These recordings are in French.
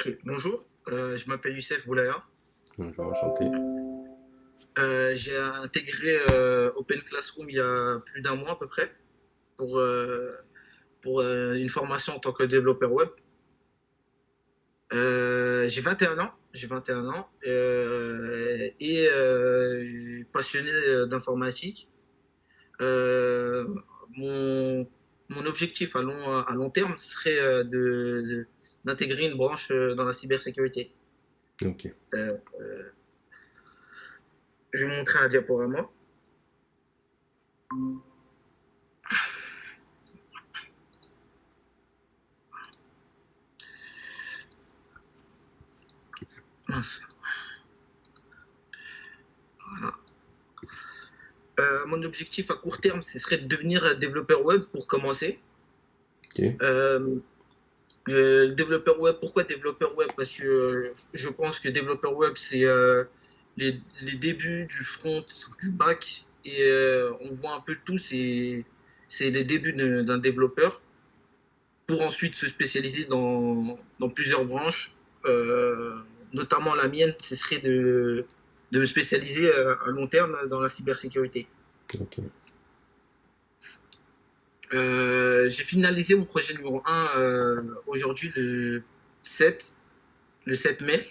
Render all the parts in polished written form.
Ok, bonjour, je m'appelle Youssef Boulaya. Bonjour, enchanté. J'ai intégré Open Classroom il y a plus d'un mois à peu près pour, une formation en tant que développeur web. J'ai 21 ans, je suis passionné d'informatique. Euh, mon, mon objectif à long terme serait d'intégrer une branche dans la cybersécurité. Ok. Euh, je vais vous montrer un diaporama. Mince. Mon objectif à court terme, ce serait de devenir développeur web pour commencer. Ok. Euh, Développeur web, pourquoi développeur web? Parce que je pense que développeur web, c'est les débuts du front, du back, et on voit un peu tout, c'est les débuts d'un développeur, pour ensuite se spécialiser dans plusieurs branches. Notamment la mienne, ce serait de me spécialiser à long terme dans la cybersécurité. Ok. J'ai finalisé mon projet numéro un aujourd'hui, 7, le 7 mai.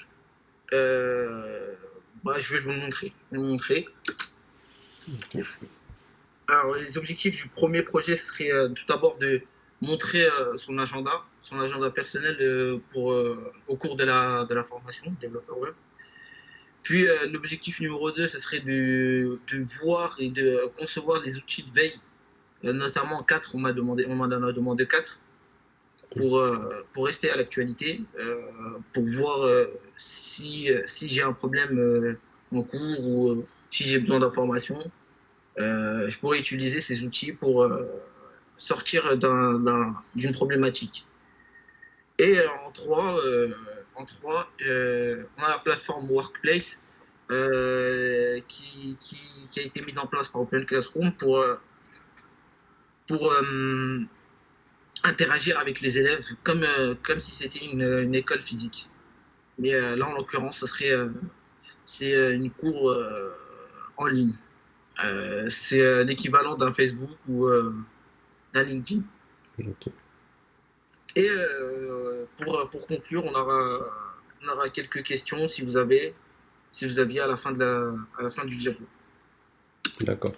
Je vais vous le montrer. Ok. Alors, les objectifs du premier projet seraient tout d'abord de montrer son agenda personnel au cours de la formation développeur web. Puis l'objectif numéro 2, ce serait de voir et de concevoir des outils de veille, notamment 4. On m'en a demandé 4 pour rester à l'actualité, pour voir si j'ai un problème en cours ou si j'ai besoin d'informations. Je pourrais utiliser ces outils pour sortir d'une problématique. Et on a la plateforme Workplace qui a été mise en place par Open Classroom pour interagir avec les élèves comme si c'était une école physique. Mais là, en l'occurrence, c'est une cours en ligne. C'est l'équivalent d'un Facebook ou d'un LinkedIn. Ok. Et pour conclure, on aura quelques questions si vous aviez à la fin du diapo. D'accord.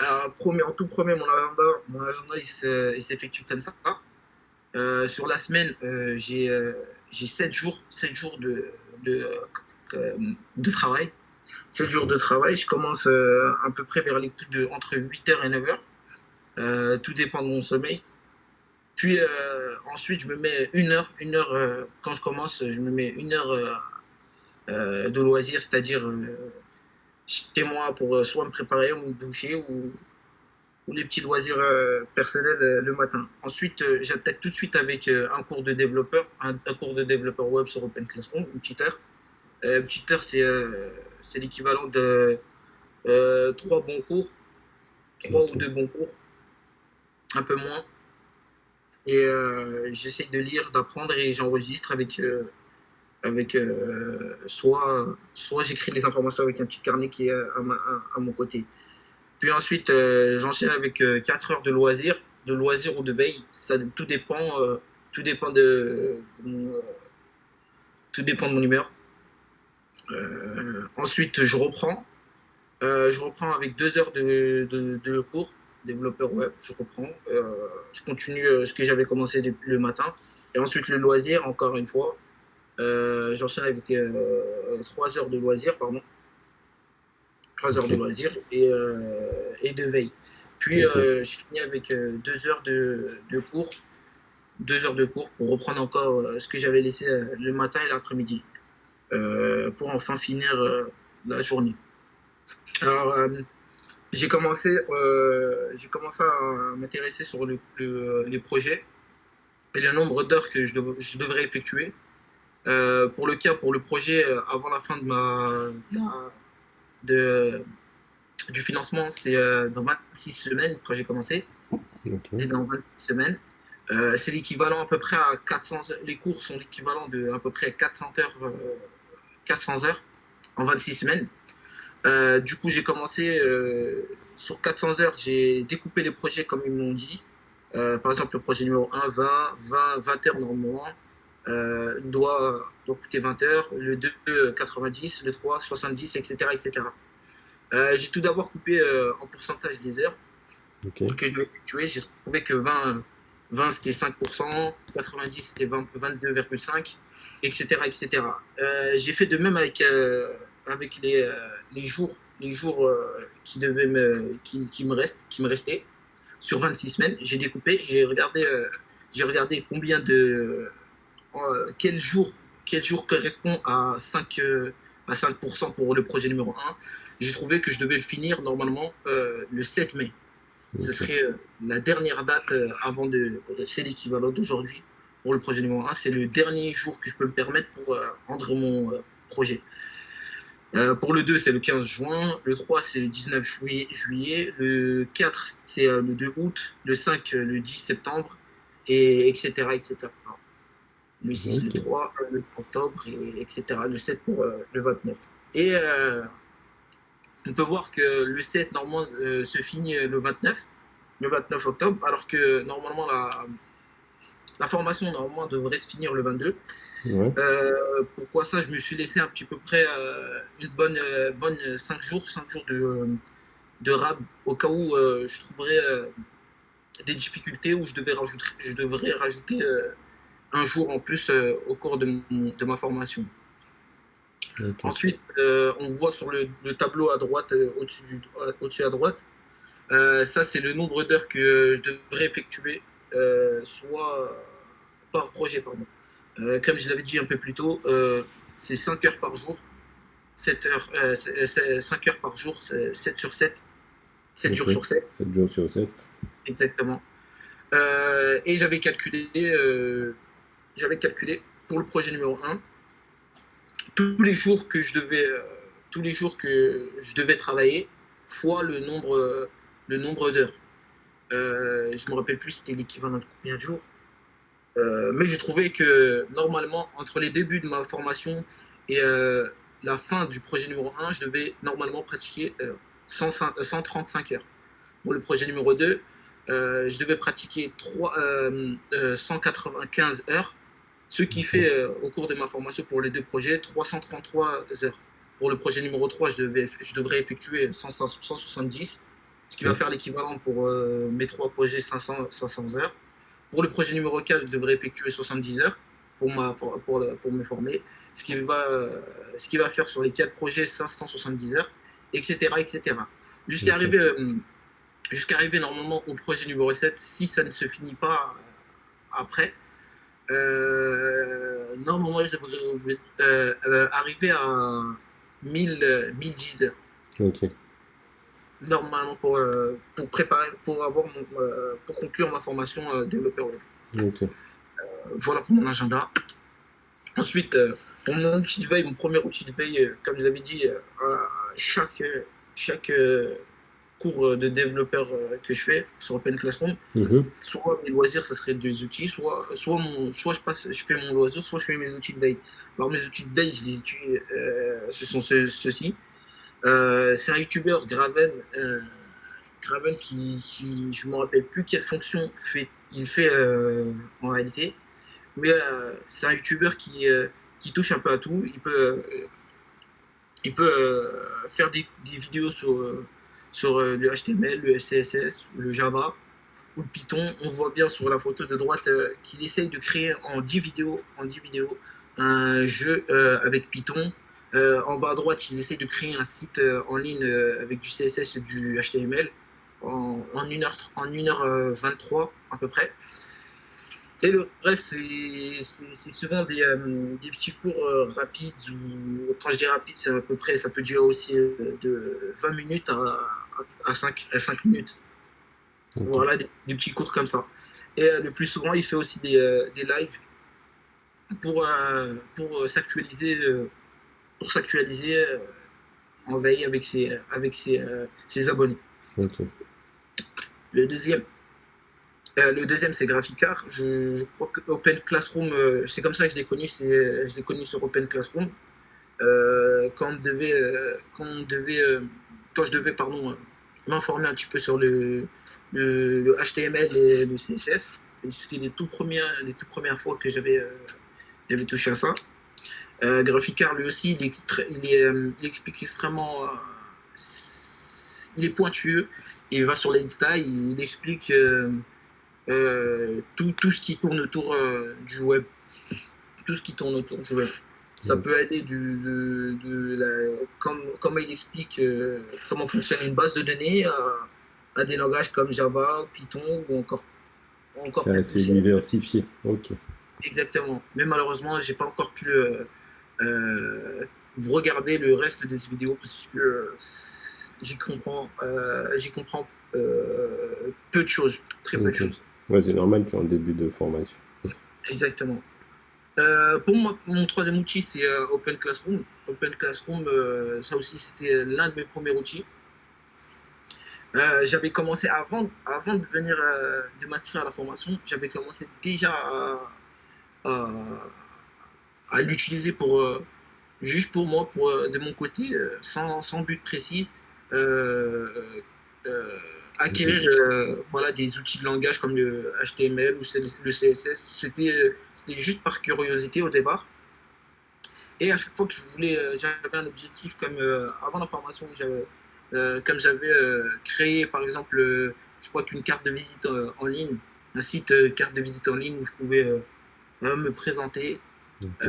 Alors, en tout premier, mon agenda il s'effectue comme ça. Sur la semaine, j'ai 7 jours de travail. 7 jours Ok. de travail. Je commence à peu près vers les coups de entre 8 heures et 9 heures. Tout dépend de mon sommeil. Puis ensuite, je me mets une heure quand je commence, je me mets une heure de loisir, c'est-à-dire chez moi pour soit me préparer ou me doucher ou les petits loisirs personnels le matin. Ensuite, j'attaque tout de suite avec un cours de développeur web sur Open Classroom, une petite heure. Une petite heure, c'est l'équivalent de 3 ou Ok. 2 bons cours, un peu moins. Et j'essaie de lire, d'apprendre et j'enregistre soit j'écris les informations avec un petit carnet qui est à mon côté. Puis ensuite, j'enchaîne avec 4 heures de loisirs ou de veille. Tout dépend tout dépend de mon humeur. Ensuite, je reprends avec 2 heures de cours, développeur web. Je continue ce que j'avais commencé le matin. Et ensuite, le loisir, encore une fois. J'enchaîne avec 3 heures de loisirs, pardon. 3 heures de Ok. loisirs et de veille. Puis Ok. je finis avec 2 heures de cours, 2 heures de cours pour reprendre encore ce que j'avais laissé le matin et l'après-midi, pour enfin finir la journée. Alors, j'ai commencé à m'intéresser sur les projets et le nombre d'heures que je devrais effectuer. Pour le projet, avant la fin de, du financement, c'est dans 26 semaines quand j'ai commencé. Ok. C'est dans 26 semaines. C'est l'équivalent à peu près à 400 heures. Les cours sont l'équivalent de à peu près 400 heures en 26 semaines. Du coup, j'ai commencé sur 400 heures, j'ai découpé les projets comme ils m'ont dit. Par exemple, le projet numéro 1, 20 heures normalement, doit coûter 20 heures. Le 2, 90, le 3, 70, etc. etc. J'ai tout d'abord coupé en pourcentage des heures Ok. que je vais effectuer. J'ai trouvé que 20 c'était 5%, 90 c'était 22,5, etc. etc. J'ai fait de même avec les jours qui me restaient sur 26 semaines. J'ai découpé, j'ai regardé quel jour correspond à 5% pour le projet numéro 1. J'ai trouvé que je devais le finir normalement le 7 mai. Ce Ok. serait la dernière date avant c'est l'équivalent d'aujourd'hui pour le projet numéro 1. C'est le dernier jour que je peux me permettre pour rendre mon projet. Pour le 2, c'est le 15 juin. Le 3, c'est le 19 juillet. Le 4, c'est le 2 août. Le 5, le 10 septembre. Et etc. etc. Le 6, le Ok. 3, le octobre, et etc. Le 7 pour le 29. Et on peut voir que le 7, normalement, se finit le 29 octobre, alors que normalement, la formation, normalement, devrait se finir le 22. Ouais. Pourquoi ça? Je me suis laissé un petit peu près une bonne 5 jours de rab, au cas où je trouverais des difficultés où je devrais rajouter un jour en plus au cours de ma formation. Ok. Ensuite, on voit sur le tableau à droite, au-dessus à droite, ça c'est le nombre d'heures que je devrais effectuer, soit par projet, pardon. Comme je l'avais dit un peu plus tôt, c'est 5 heures par jour, 7 heures, 5 heures par jour, c'est 7 sur 7, 7 Ok. jours sur 7, 7 jours sur 7. exactement. Et j'avais calculé pour le projet numéro 1 tous les jours que tous les jours que je devais travailler fois le nombre d'heures. Je me rappelle plus si c'était l'équivalent de combien de jours. Mais j'ai trouvé que normalement, entre les débuts de ma formation et la fin du projet numéro 1, je devais normalement pratiquer 135 heures. Pour le projet numéro 2, je devais pratiquer 195 heures, ce qui Ok. fait au cours de ma formation pour les deux projets 333 heures. Pour le projet numéro 3, je devrais effectuer 170, ce qui va Ok. faire l'équivalent pour mes trois projets 500 heures. Pour le projet numéro 4, je devrais effectuer 70 heures pour me former, ce qui va faire sur les quatre projets 570 heures, etc. etc. Jusqu'à Ok. arriver, jusqu'à arriver normalement au projet numéro 7, si ça ne se finit pas après, normalement je devrais arriver à 1010 heures Ok. normalement pour préparer, pour conclure ma formation développeur web. Ok. Voilà pour mon agenda. Ensuite, pour mon outil de veille, mon premier outil de veille, comme je l'avais dit, à chaque cours de développeur que je fais sur Open Classroom, Mhm. soit mes loisirs, ça serait des outils, soit je fais mon loisir, soit je fais mes outils de veille. Alors mes outils de veille, je les utilise, ce sont ceux-ci. C'est un YouTuber, Graven je me rappelle plus quelle fonction il fait en réalité, mais c'est un YouTuber qui touche un peu à tout. Il peut faire des vidéos sur le HTML, le CSS, le Java ou le Python. On voit bien sur la photo de droite qu'il essaye de créer en 10 vidéos un jeu avec Python. En bas à droite, il essaye de créer un site en ligne avec du CSS et du HTML en 1h 23 à peu près. Et le reste, c'est souvent des petits cours rapides. Quand je dis rapide, c'est à peu près, ça peut durer aussi de 20 minutes à 5 minutes. Ok. Voilà, des petits cours comme ça. Et le plus souvent, il fait aussi des lives pour s'actualiser en veille avec ses abonnés. Ok. Le deuxième, Le deuxième, c'est Graphicar. Je crois que Open Classroom, c'est comme ça que je l'ai connu. Je l'ai connu sur Open Classroom. Quand je devais m'informer un petit peu sur le HTML et le CSS. C'était les toutes premières fois que j'avais touché à ça. Graphicar, lui aussi, il explique extrêmement. Il est pointueux. Il va sur les détails. Il explique tout ce qui tourne autour du web. Tout ce qui tourne autour du web. Ça Ok. peut aller comment il explique comment fonctionne une base de données à des langages comme Java, Python ou encore C'est plus assez poussé. diversifié. Ok. Exactement. Mais malheureusement, j'ai pas encore pu euh, regarder le reste des vidéos parce que j'y comprends peu de choses, très peu de Ok. choses. Ouais, c'est normal, tu es en début de formation. Exactement. Pour moi, mon troisième outil, c'est Open Classroom. Open Classroom, ça aussi, c'était l'un de mes premiers outils. J'avais commencé avant de venir de m'inscrire à la formation, j'avais commencé déjà à, à l'utiliser juste pour moi, de mon côté, sans but précis, euh, euh, acquérir voilà, des outils de langage comme le HTML ou le CSS. C'était juste par curiosité au départ. Et à chaque fois que j'avais un objectif comme avant la formation, comme j'avais créé par exemple, je crois qu'une carte de visite en ligne, un site carte de visite en ligne où je pouvais me présenter, Ok.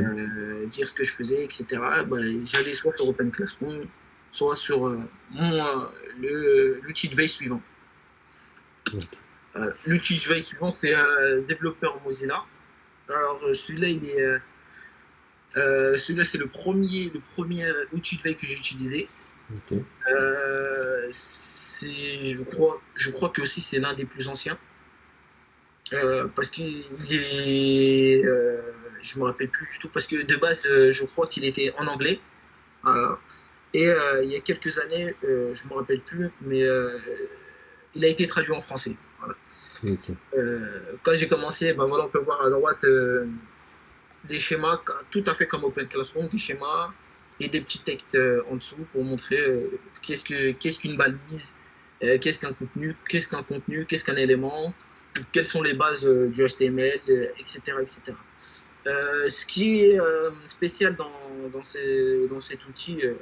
dire ce que je faisais, etc. Bah, j'allais soit sur Open Classroom, soit sur l'outil de veille suivant. Ok. L'outil de veille suivant, c'est développeur Mozilla. Alors celui-là, c'est le premier outil de veille que j'ai utilisé. Ok. Je crois que aussi c'est l'un des plus anciens. Parce qu'il est, je me rappelle plus du tout, parce que de base, je crois qu'il était en anglais. Euh, et il y a quelques années, je me rappelle plus, mais il a été traduit en français. Voilà. Ok. Quand j'ai commencé, ben voilà, on peut voir à droite des schémas, tout à fait comme Open Classroom, des schémas et des petits textes en dessous pour montrer qu'est-ce qu'une balise, qu'est-ce qu'un contenu, qu'est-ce qu'un élément, quelles sont les bases du HTML, etc., etc. Ce qui est spécial dans cet outil de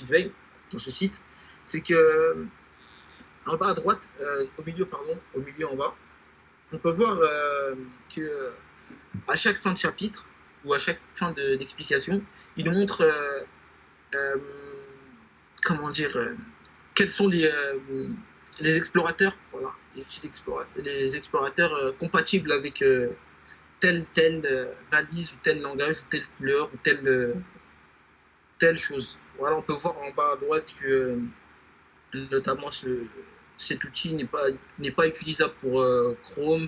veille, dans ce site, c'est que en bas à droite, au milieu en bas, on peut voir que à chaque fin de chapitre ou à chaque fin d'explication, il nous montre euh, comment dire quels sont les explorateurs, voilà, les explorateurs compatibles avec telle valise ou tel langage ou telle couleur ou telle chose. Voilà, on peut voir en bas à droite que notamment cet outil n'est pas utilisable pour Chrome,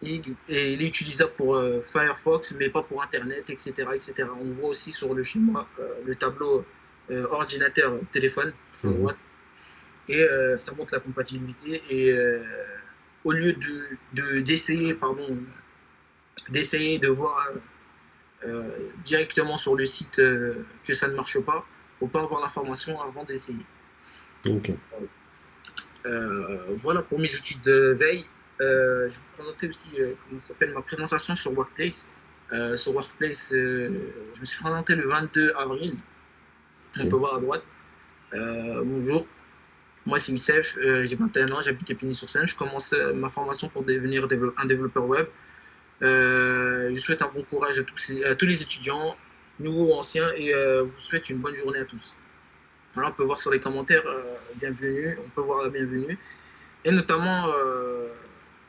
et il est utilisable pour Firefox, mais pas pour Internet, etc., etc. On voit aussi sur le schéma le tableau ordinateur-téléphone à Mhm. droite, et ça montre la compatibilité. Et au lieu d'essayer de voir directement sur le site que ça ne marche pas, il faut pas avoir l'information avant d'essayer. Ok. Voilà pour mes outils de veille. Je vais vous présenter aussi comment ça s'appelle ma présentation sur Workplace. Sur Workplace, je me suis présenté le 22 avril. On Ok. peut voir à droite. Bonjour, moi c'est Youssef, j'ai 21 ans, j'habite Épinay-sur-Seine. Je commence ma formation pour devenir un développeur web. Je souhaite un bon courage à tous les étudiants, nouveaux ou anciens, et vous souhaite une bonne journée à tous. Voilà, on peut voir sur les commentaires bienvenue, on peut voir la bienvenue. Et notamment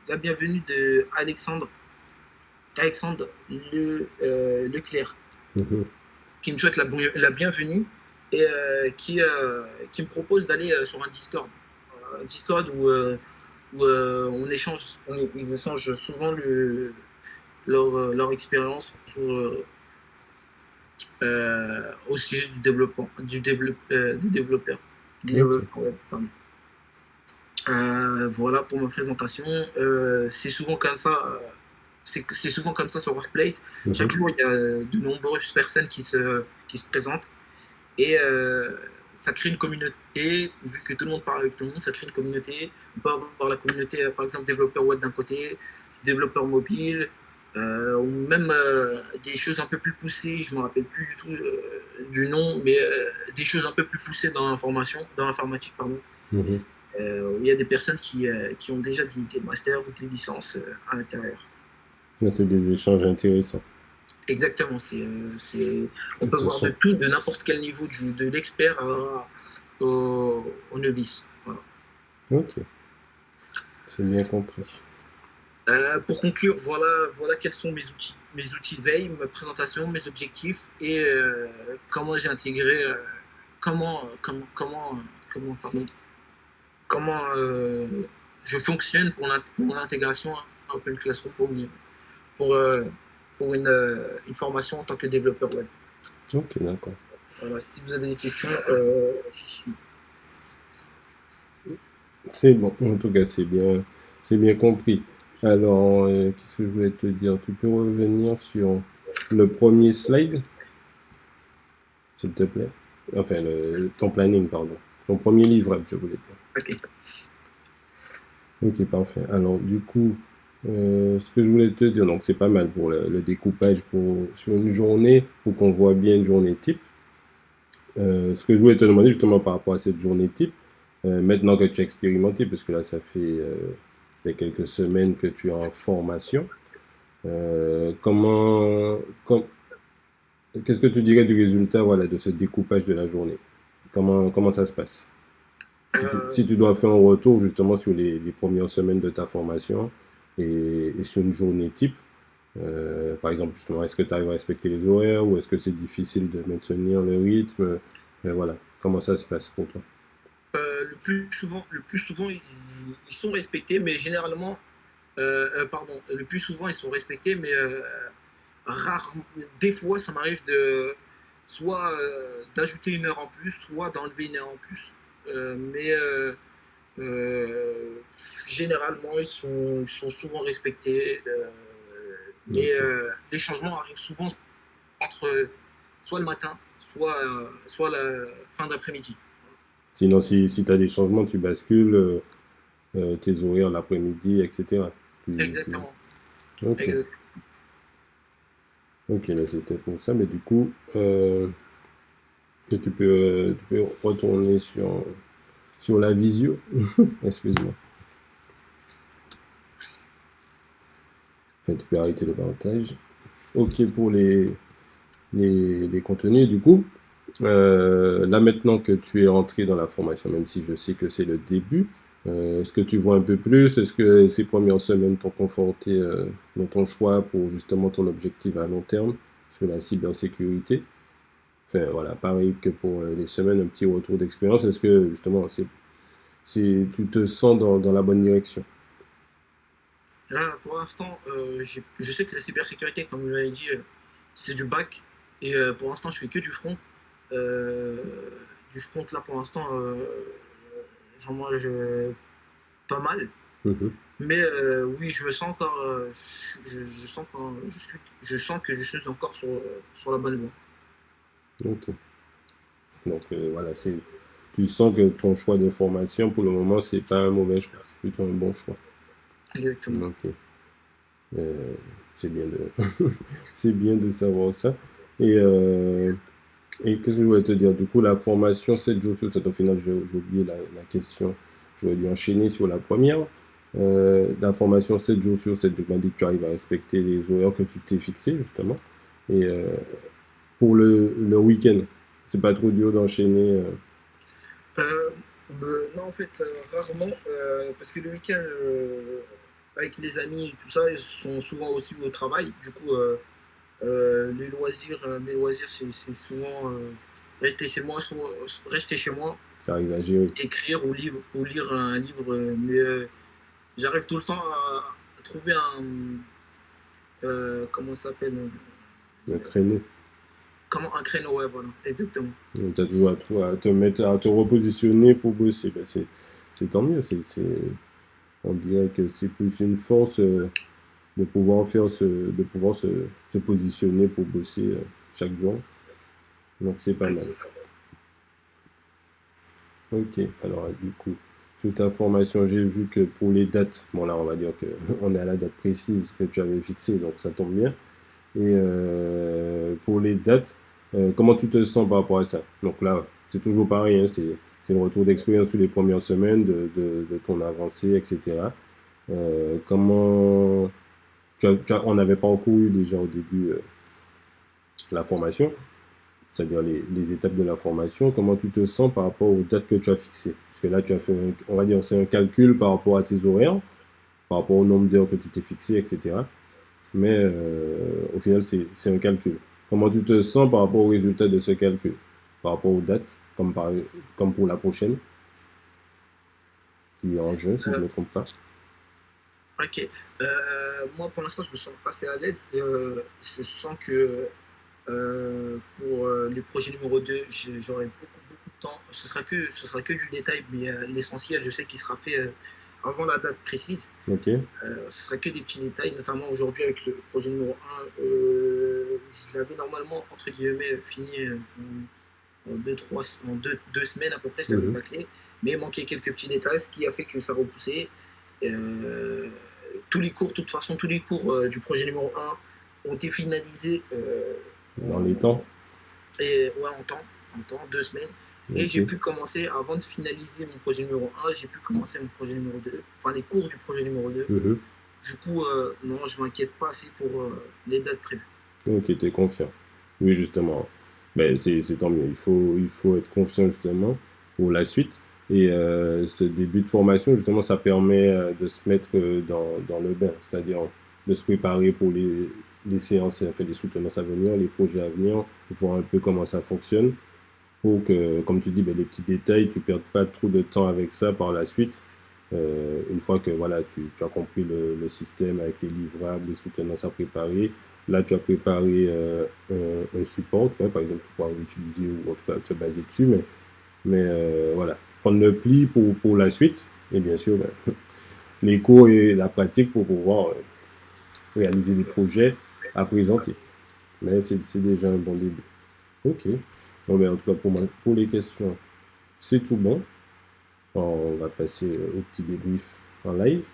la bienvenue de Alexandre Leclerc, Mhm. qui me souhaite la bienvenue et qui me propose d'aller sur un Discord. Un Discord où ils échangent souvent leur expérience au sujet du développement, des Ok. développeurs web, pardon. Voilà pour ma présentation. C'est souvent comme ça. C'est souvent comme ça sur Workplace. Chaque Mhm. jour, il y a de nombreuses personnes qui se présentent et ça crée une communauté. Vu que tout le monde parle avec tout le monde, ça crée une communauté. On peut avoir la communauté, par exemple, développeur web d'un côté, développeur mobile, ou même des choses un peu plus poussées. Je ne me rappelle plus du tout du nom, mais des choses un peu plus poussées dans l'information, dans l'informatique, pardon. Mhm. Il y a des personnes qui ont déjà des masters ou des licences à l'intérieur. Là, c'est des échanges intéressants. Exactement, on peut Ce voir de sont. tout, de n'importe quel niveau, de l'expert au novice. Voilà. Ok, c'est bien compris. Pour conclure, voilà quels sont mes outils de veille, ma présentation, mes objectifs et comment j'ai intégré, comment, comment, comment, pardon, comment je fonctionne pour mon intégration à Open Classroom pour, euh, pour une formation en tant que développeur web. Ok, d'accord. Voilà, si vous avez des questions, je suis. C'est bon, en tout cas, c'est bien compris. Alors, qu'est-ce que je voulais te dire? Tu peux revenir sur le premier slide, s'il te plaît? Enfin, ton planning, pardon. Ton premier livrable, je voulais dire. Ok. Ok, parfait. Alors, du coup, ce que je voulais te dire, donc c'est pas mal pour le découpage sur une journée, pour qu'on voit bien une journée type. Ce que je voulais te demander justement par rapport à cette journée type, maintenant que tu as expérimenté, parce que là, fait quelques semaines que tu es en formation, comment, qu'est-ce que tu dirais du résultat, voilà, de ce découpage de la journée? Comment ça se passe? Si tu dois faire un retour justement sur les premières semaines de ta formation et sur une journée type, par exemple, justement, est-ce que tu arrives à respecter les horaires ou est-ce que c'est difficile de maintenir le rythme? Voilà, comment ça se passe pour toi? Le plus souvent ils sont respectés, mais généralement, pardon, le plus souvent ils sont respectés, mais rarement, des fois ça m'arrive de soit d'ajouter une heure en plus, soit d'enlever une heure en plus. Mais euh, généralement ils sont souvent respectés. Mais Ok. les changements arrivent souvent entre soit le matin, soit la fin d'après-midi. Sinon, si tu as des changements, tu bascules tes horaires l'après-midi, etc. Exactement. Ok, Exact. ok, là c'était pour ça, mais du coup, tu peux retourner sur la visio. Excuse-moi. Enfin, tu peux arrêter le partage. Ok pour les contenus, du coup. Là maintenant que tu es rentré dans la formation, même si je sais que c'est le début, est-ce que tu vois un peu plus? Est-ce que ces premières semaines t'ont conforté dans ton choix pour justement ton objectif à long terme sur la cybersécurité? Enfin voilà, pareil que pour les semaines, un petit retour d'expérience. Est-ce que justement tu te sens dans la bonne direction? Là, pour l'instant, je sais que la cybersécurité, comme vous l'avez dit, c'est du bac. Et pour l'instant, je fais que du front. Du front, là, pour l'instant, j'en mange pas mal. Mhm. Mais oui, je me sens encore. Je sens que je suis encore sur la bonne voie. Ok. Donc voilà, tu sens que ton choix de formation pour le moment, c'est pas un mauvais choix, c'est plutôt un bon choix. Exactement. Ok. Euh, c'est bien c'est bien de savoir ça. Et, euh, et qu'est-ce que je voulais te dire? Du coup, la formation 7 jours sur 7, au final, j'ai oublié la question. J'aurais dû enchaîner sur la première. La formation 7 jours sur 7, tu m'as dit que tu arrives à respecter les horaires que tu t'es fixés, justement. Et pour le week-end, c'est pas trop dur d'enchaîner. Euh, non, en fait, rarement, parce que le week-end, avec les amis et tout ça, ils sont souvent aussi au travail. Du coup, mes loisirs, c'est souvent rester chez moi, rester chez moi, Tu arrives à gérer écrire ou lire un livre. Mais j'arrive tout le temps à trouver comment ça s'appelle, le créneau. comment un créneau, ouais, voilà, exactement. Tu as toujours à te mettre, à te repositionner pour bosser. Ben, c'est c'est tant mieux. On dirait que c'est plus une force de pouvoir de pouvoir se positionner pour bosser chaque jour. Donc c'est pas mal. Ok. Ok, alors du coup, sur ta formation, j'ai vu que pour les dates, bon là on va dire que on est à la date précise que tu avais fixée, donc ça tombe bien. Et pour les dates, comment tu te sens par rapport à ça? Donc là, c'est toujours pareil, hein, c'est le retour d'expérience sur les premières semaines de ton avancée, etc. Comment on n'avait pas encore eu déjà au début la formation, c'est-à-dire les étapes de la formation, comment tu te sens par rapport aux dates que tu as fixées? Parce que là, tu as fait, on va dire, c'est un calcul par rapport à tes horaires, par rapport au nombre d'heures que tu t'es fixé, etc. Mais au final, c'est un calcul. Comment tu te sens par rapport au résultat de ce calcul? Par rapport aux dates, comme pour la prochaine, qui est en juin, si je Euh, ne me trompe pas. ok. Moi, pour l'instant, je me sens assez à l'aise. Je sens que pour les projets numéro 2, j'aurai beaucoup de temps. Ce sera que du détail, mais l'essentiel, je sais qu'il sera fait avant la date précise. Ok. Ce sera que des petits détails, notamment aujourd'hui avec le projet numéro 1. Je l'avais normalement, entre guillemets, fini en deux semaines à peu près, je l'avais Mhm. bâclé. Mais il manquait quelques petits détails, ce qui a fait que ça repoussait. Euh, tous les cours, de toute façon, tous les cours du projet numéro 1 ont été finalisés Dans les temps. ouais, en temps, 2 semaines. Et Ok. j'ai pu commencer, avant de finaliser mon projet numéro 1, j'ai pu commencer mon projet numéro 2, enfin les cours du projet numéro 2. Mhm. Du coup, non, je ne m'inquiète pas assez pour les dates prévues. Ok, t'es confiant. Oui, justement. Ben, c'est tant mieux. Il faut être confiant, justement, pour la suite. Et ce début de formation, justement, ça permet de se mettre dans le bain, c'est-à-dire de se préparer pour les séances, enfin, les soutenances à venir, les projets à venir, pour voir un peu comment ça fonctionne, pour que, comme tu dis, ben, les petits détails, tu ne perdes pas trop de temps avec ça par la suite. Une fois que voilà, tu as compris le système avec les livrables, les soutenances à préparer, là tu as préparé un support, tu vois, par exemple, tu pourras l'utiliser ou en tout cas te baser dessus, mais voilà, prendre le pli pour la suite, et bien sûr, ben, les cours et la pratique pour pouvoir réaliser des projets à présenter. Mais c'est déjà un bon début. Ok. Bon, ben, en tout cas, pour les questions, c'est tout bon. On va passer au petit débrief en live.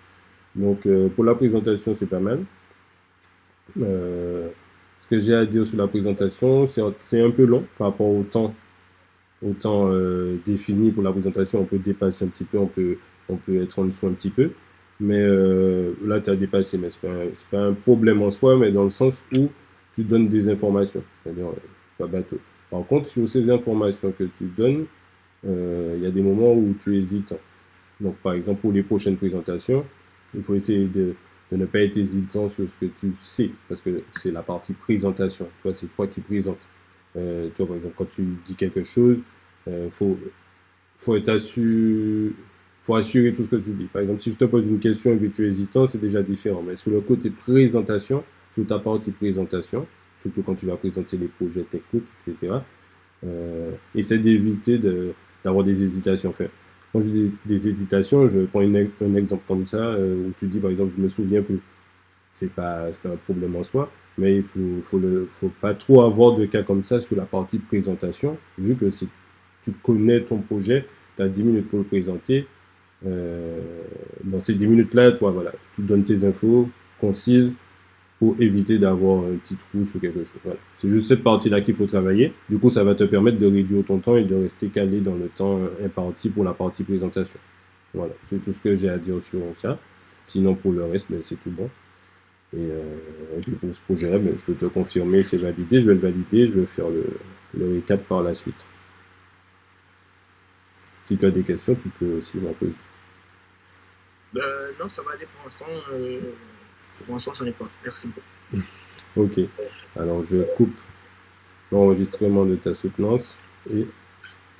Donc, pour la présentation, c'est pas mal. Euh, Ce que j'ai à dire sur la présentation, c'est un peu long par rapport au temps défini pour la présentation. On peut dépasser un petit peu, on peut être en dessous un petit peu. Mais là, tu as dépassé, mais c'est pas un problème en soi, mais dans le sens où tu donnes des informations. C'est-à-dire, pas bateau. Par contre, sur ces informations que tu donnes, il y a des moments où tu hésites. Donc, par exemple, pour les prochaines présentations, il faut essayer de ne pas être hésitant sur ce que tu sais, parce que c'est la partie présentation. Toi, c'est toi qui présentes. Toi, par exemple, quand tu dis quelque chose, faut être faut assurer tout ce que tu dis. Par exemple, si je te pose une question et que tu es hésitant, c'est déjà différent. Mais sur le côté présentation, sur ta partie présentation, surtout quand tu vas présenter les projets techniques, etc., essaie d'éviter d'avoir des hésitations. Enfin, quand j'ai des hésitations, je prends un exemple comme ça, où tu dis par exemple, je me souviens plus. C'est pas un problème en soi, mais faut pas trop avoir de cas comme ça sur la partie présentation, vu que si tu connais ton projet, tu as 10 minutes pour le présenter. Euh, Dans ces 10 minutes-là, toi, voilà, tu donnes tes infos concises, pour éviter d'avoir un petit trou ou quelque chose. Voilà. C'est juste cette partie-là qu'il faut travailler. Du coup, ça va te permettre de réduire ton temps et de rester calé dans le temps imparti pour la partie présentation. Voilà, c'est tout ce que j'ai à dire sur ça. Sinon, pour le reste, ben, c'est tout bon. Et puis pour ce projet-là, ben, je peux te confirmer, c'est validé, je vais le valider, je vais faire le récap par la suite. Si tu as des questions, tu peux aussi m'en poser. Non, ça va aller pour l'instant. Pour l'instant, ça n'est pas. Merci. Ok, alors je coupe l'enregistrement de ta soutenance et